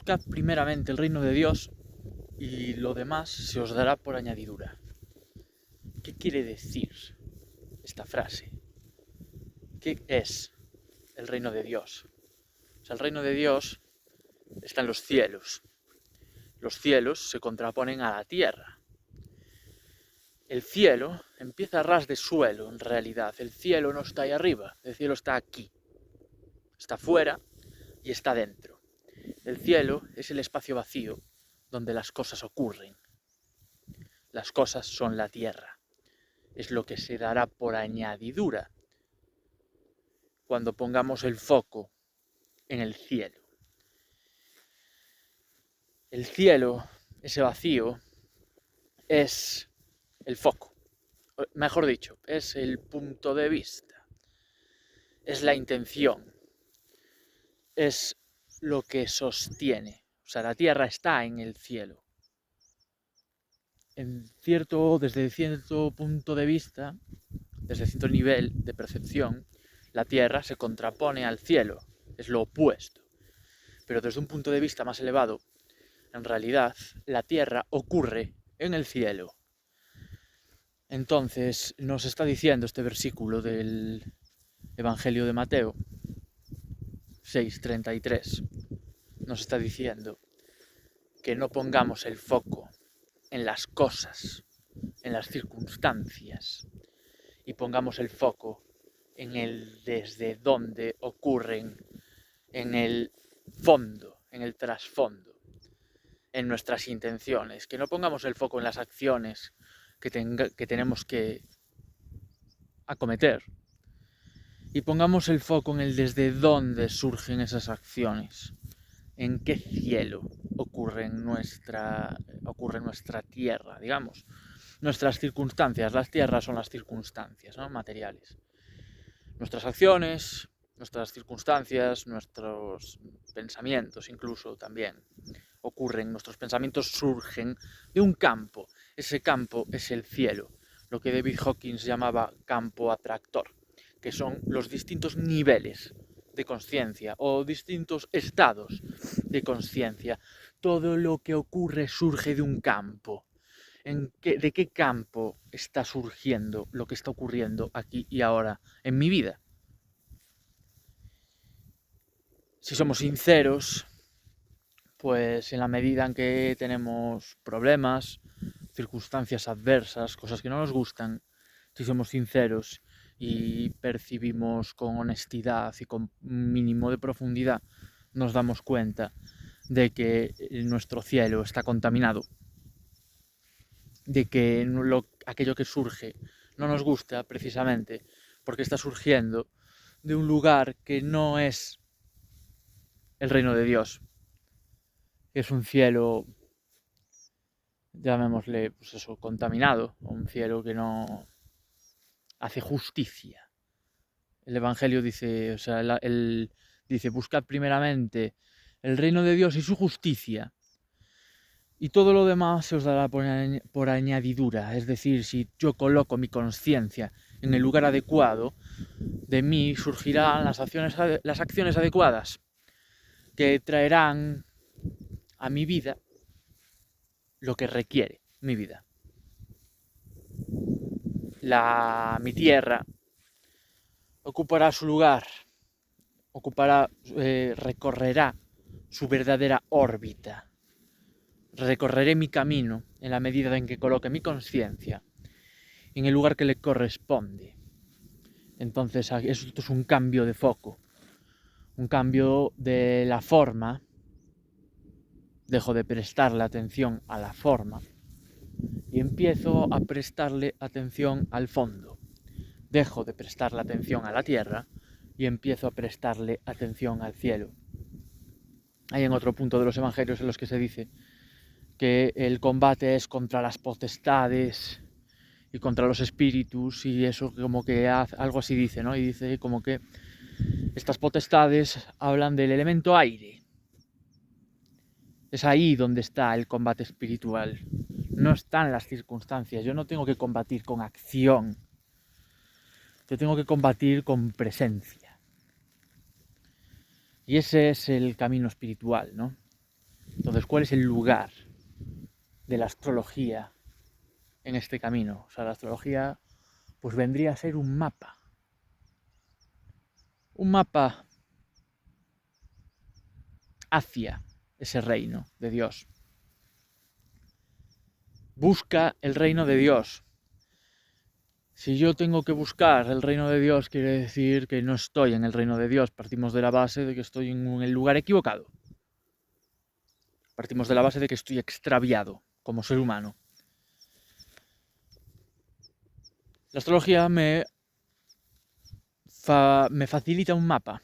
buscad primeramente el reino de Dios y lo demás se os dará por añadidura. ¿Qué quiere decir esta frase? ¿Qué es el reino de Dios? O sea, el reino de Dios está en los cielos. Los cielos se contraponen a la tierra. El cielo empieza a ras de suelo, en realidad. El cielo no está ahí arriba, el cielo está aquí. Está fuera y está dentro. El cielo es el espacio vacío donde las cosas ocurren. Las cosas son la tierra. Es lo que se dará por añadidura cuando pongamos el foco en el cielo. El cielo, ese vacío, es el foco. Mejor dicho, es el punto de vista. Es la intención. Es lo que sostiene. O sea, la tierra está en el cielo. Desde cierto punto de vista, desde cierto nivel de percepción, la tierra se contrapone al cielo, es lo opuesto. Pero desde un punto de vista más elevado, en realidad, la tierra ocurre en el cielo. Entonces, nos está diciendo este versículo del Evangelio de Mateo 6:33, nos está diciendo que no pongamos el foco en las cosas, en las circunstancias, y pongamos el foco en el desde donde ocurren, en el fondo, en el trasfondo, en nuestras intenciones, que no pongamos el foco en las acciones que tenemos que acometer, y pongamos el foco en el desde dónde surgen esas acciones, en qué cielo ocurre nuestra tierra, digamos, nuestras circunstancias. Las tierras son las circunstancias, ¿no? Materiales. Nuestras acciones, nuestras circunstancias, nuestros pensamientos incluso también ocurren. Nuestros pensamientos surgen de un campo. Ese campo es el cielo, lo que David Hawkins llamaba campo atractor, que son los distintos niveles de conciencia o distintos estados de conciencia. Todo lo que ocurre surge de un campo. ¿De qué campo está surgiendo lo que está ocurriendo aquí y ahora en mi vida? Si somos sinceros, pues en la medida en que tenemos problemas, circunstancias adversas, cosas que no nos gustan, si somos sinceros y percibimos con honestidad y con un mínimo de profundidad, nos damos cuenta de que nuestro cielo está contaminado, de que aquello que surge no nos gusta precisamente porque está surgiendo de un lugar que no es el reino de Dios, que es un cielo, llamémosle, pues eso, contaminado, un cielo que no hace justicia. El Evangelio dice, o sea, él dice, buscad primeramente el reino de Dios y su justicia, y todo lo demás se os dará por añadidura. Es decir, si yo coloco mi conciencia en el lugar adecuado, de mí surgirán las acciones adecuadas que traerán a mi vida lo que requiere mi vida. Mi tierra ocupará su lugar, recorrerá su verdadera órbita. Recorreré mi camino en la medida en que coloque mi conciencia en el lugar que le corresponde. Entonces, esto es un cambio de foco, un cambio de la forma. Dejo de prestarle atención a la forma y empiezo a prestarle atención al fondo. Dejo de prestarle atención a la tierra y empiezo a prestarle atención al cielo. Hay en otro punto de los evangelios en los que se dice que el combate es contra las potestades y contra los espíritus, y eso como que algo así dice, ¿no? Y dice como que estas potestades hablan del elemento aire. Es ahí donde está el combate espiritual. No están las circunstancias. Yo no tengo que combatir con acción. Yo tengo que combatir con presencia. Y ese es el camino espiritual, ¿no? Entonces, ¿cuál es el lugar de la astrología en este camino? O sea, la astrología pues vendría a ser un mapa. Un mapa hacia ese reino de Dios. Busca el reino de Dios. Si yo tengo que buscar el reino de Dios, quiere decir que no estoy en el reino de Dios. Partimos de la base de que estoy en el lugar equivocado. Partimos de la base de que estoy extraviado como ser humano. La astrología me facilita un mapa.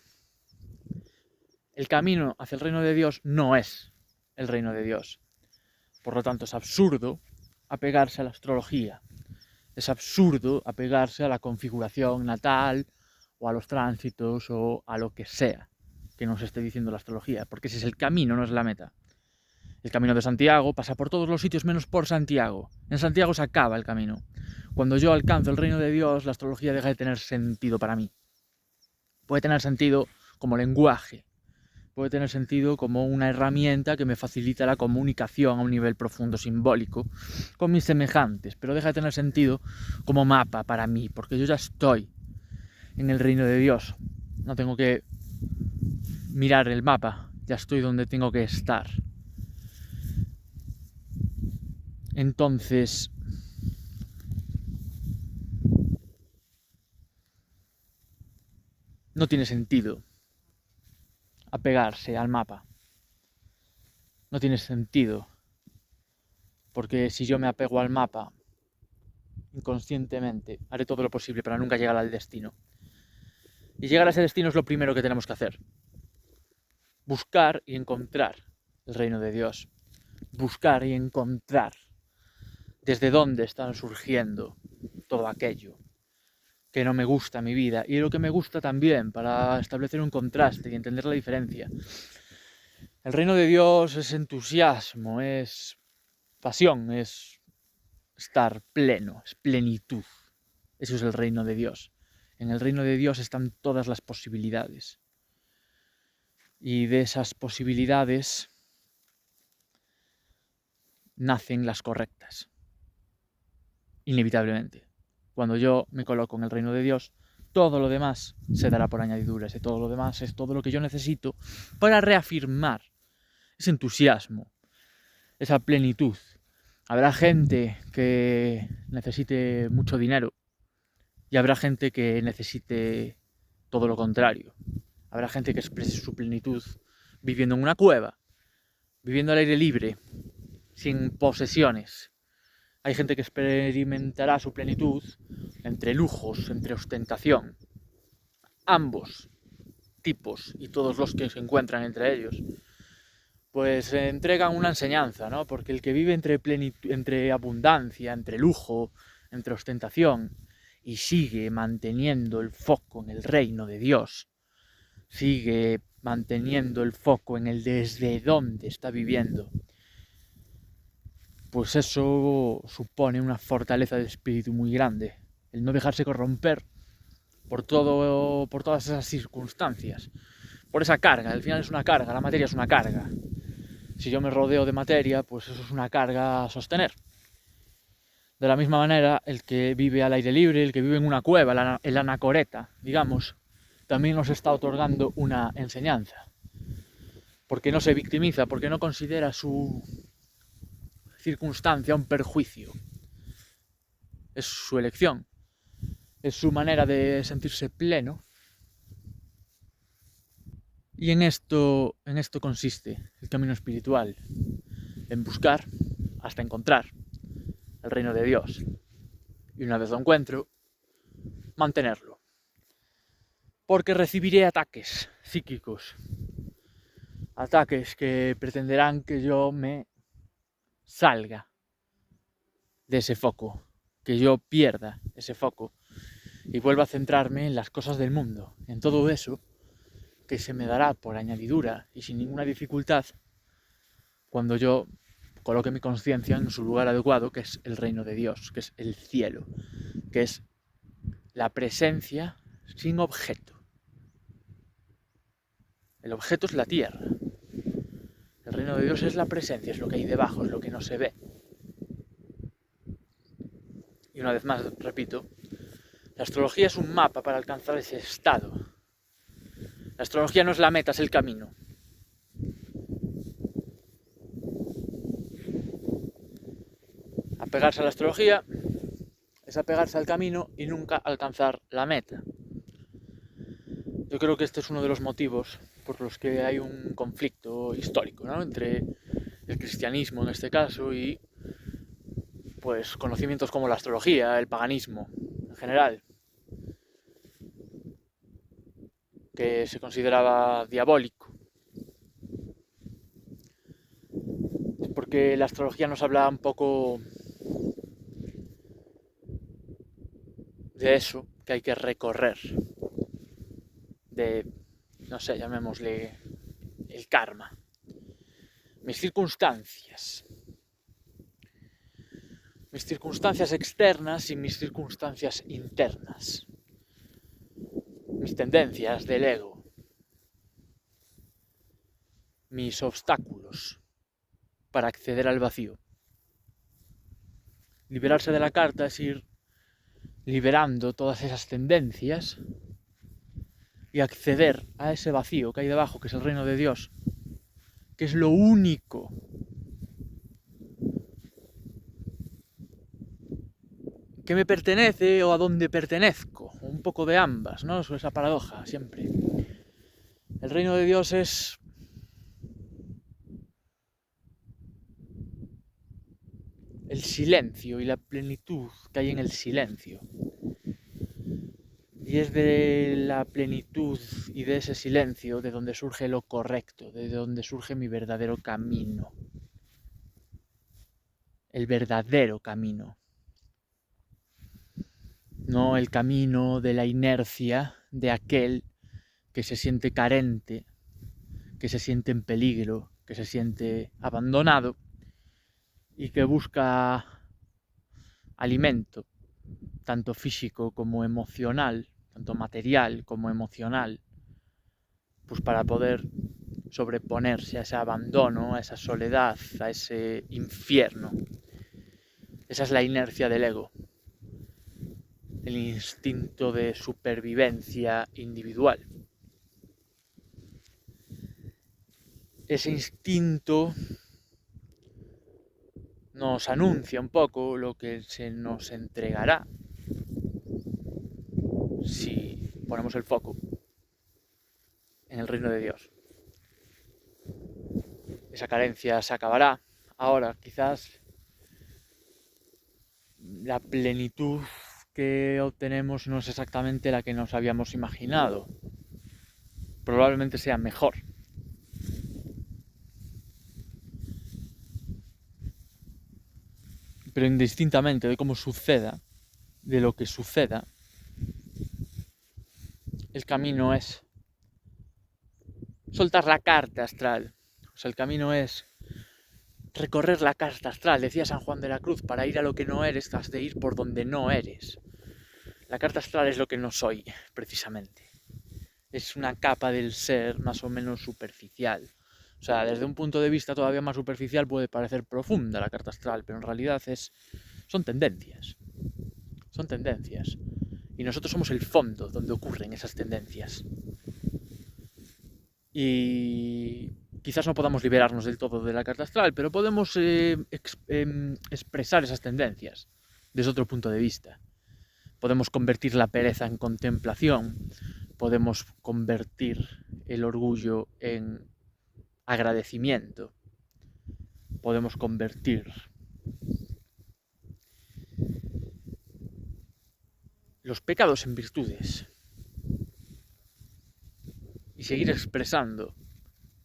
El camino hacia el reino de Dios no es el reino de Dios. Por lo tanto, es absurdo apegarse a la astrología. Es absurdo apegarse a la configuración natal o a los tránsitos o a lo que sea que nos esté diciendo la astrología, porque ese es el camino, no es la meta. El camino de Santiago pasa por todos los sitios menos por Santiago. En Santiago se acaba el camino. Cuando yo alcanzo el reino de Dios, la astrología deja de tener sentido para mí. Puede tener sentido como lenguaje, puede tener sentido como una herramienta que me facilita la comunicación a un nivel profundo simbólico con mis semejantes, pero deja de tener sentido como mapa para mí, porque yo ya estoy en el reino de Dios. No tengo que mirar el mapa, ya estoy donde tengo que estar. Entonces, no tiene sentido apegarse al mapa. No tiene sentido, porque si yo me apego al mapa, inconscientemente haré todo lo posible para nunca llegar al destino. Y llegar a ese destino es lo primero que tenemos que hacer. Buscar y encontrar el reino de Dios. Buscar y encontrar desde dónde están surgiendo todo aquello que no me gusta en mi vida y lo que me gusta también, para establecer un contraste y entender la diferencia. El reino de Dios es entusiasmo, es pasión, es estar pleno, es plenitud. Eso es el reino de Dios. En el reino de Dios están todas las posibilidades. Y de esas posibilidades nacen las correctas. Inevitablemente. Cuando yo me coloco en el reino de Dios, todo lo demás se dará por añadiduras y todo lo demás es todo lo que yo necesito para reafirmar ese entusiasmo, esa plenitud. Habrá gente que necesite mucho dinero y habrá gente que necesite todo lo contrario. Habrá gente que exprese su plenitud viviendo en una cueva, viviendo al aire libre, sin posesiones. Hay gente que experimentará su plenitud entre lujos, entre ostentación. Ambos tipos y todos los que se encuentran entre ellos, pues entregan una enseñanza, ¿no? Porque el que vive entre plenitud, entre abundancia, entre lujo, entre ostentación, y sigue manteniendo el foco en el reino de Dios, sigue manteniendo el foco en el desde dónde está viviendo, pues eso supone una fortaleza de espíritu muy grande. El no dejarse corromper por todas esas circunstancias, por esa carga. Al final es una carga, la materia es una carga. Si yo me rodeo de materia, pues eso es una carga a sostener. De la misma manera, el que vive al aire libre, el que vive en una cueva, el anacoreta, digamos, también nos está otorgando una enseñanza. Porque no se victimiza, porque no considera su circunstancia un perjuicio. Es su elección, es su manera de sentirse pleno. Y en esto consiste el camino espiritual, en buscar hasta encontrar el reino de Dios. Y una vez lo encuentro, mantenerlo. Porque recibiré ataques psíquicos, ataques que pretenderán que yo me salga de ese foco, que yo pierda ese foco y vuelva a centrarme en las cosas del mundo, en todo eso que se me dará por añadidura y sin ninguna dificultad cuando yo coloque mi conciencia en su lugar adecuado, que es el reino de Dios, que es el cielo, que es la presencia sin objeto. El objeto es la tierra. El reino de de Dios es la presencia, es lo que hay debajo, es lo que no se ve. Y una vez más, repito, la astrología es un mapa para alcanzar ese estado. La astrología no es la meta, es el camino. Apegarse a la astrología es apegarse al camino y nunca alcanzar la meta. Yo creo que este es uno de los motivos por los que hay un conflicto histórico, ¿no?, entre el cristianismo en este caso y pues conocimientos como la astrología, el paganismo en general, que se consideraba diabólico. Es porque la astrología nos habla un poco de eso que hay que recorrer, de, no sé, llamémosle el karma. Mis circunstancias externas y mis circunstancias internas, mis tendencias del ego, mis obstáculos para acceder al vacío. Liberarse de la carta es ir liberando todas esas tendencias y acceder a ese vacío que hay debajo, que es el reino de Dios, que es lo único que me pertenece o a donde pertenezco, un poco de ambas, ¿no? Es esa paradoja siempre. El reino de Dios es el silencio y la plenitud que hay en el silencio. Y es de la plenitud y de ese silencio de donde surge lo correcto, de donde surge mi verdadero camino. El verdadero camino. No el camino de la inercia de aquel que se siente carente, que se siente en peligro, que se siente abandonado y que busca alimento, tanto físico como emocional, tanto material como emocional, pues para poder sobreponerse a ese abandono, a esa soledad, a ese infierno. Esa es la inercia del ego, el instinto de supervivencia individual. Ese instinto nos anuncia un poco lo que se nos entregará si ponemos el foco en el reino de Dios. Esa carencia se acabará. Ahora, quizás la plenitud que obtenemos no es exactamente la que nos habíamos imaginado. Probablemente sea mejor. Pero indistintamente de cómo suceda, de lo que suceda, el camino es soltar la carta astral. O sea, el camino es recorrer la carta astral. Decía San Juan de la Cruz, para ir a lo que no eres, has de ir por donde no eres. La carta astral es lo que no soy, precisamente. Es una capa del ser más o menos superficial. O sea, desde un punto de vista todavía más superficial puede parecer profunda la carta astral, pero en realidad son tendencias. Son tendencias. Y nosotros somos el fondo donde ocurren esas tendencias. Y quizás no podamos liberarnos del todo de la carta astral, pero podemos expresar esas tendencias desde otro punto de vista. Podemos convertir la pereza en contemplación, podemos convertir el orgullo en agradecimiento, podemos convertir los pecados en virtudes y seguir expresando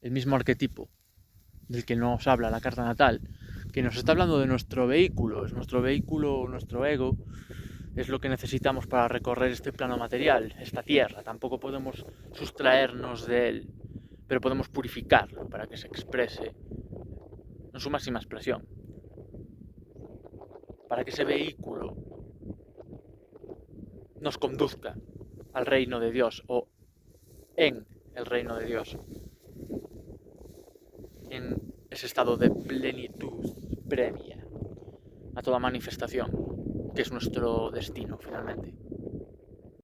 el mismo arquetipo del que nos habla la carta natal, que nos está hablando de nuestro vehículo, es nuestro vehículo, nuestro ego, es lo que necesitamos para recorrer este plano material, esta tierra. Tampoco podemos sustraernos de él, pero podemos purificarlo para que se exprese en su máxima expresión. Para que ese vehículo nos conduzca al reino de Dios o en el reino de Dios. En ese estado de plenitud previa a toda manifestación, que es nuestro destino finalmente.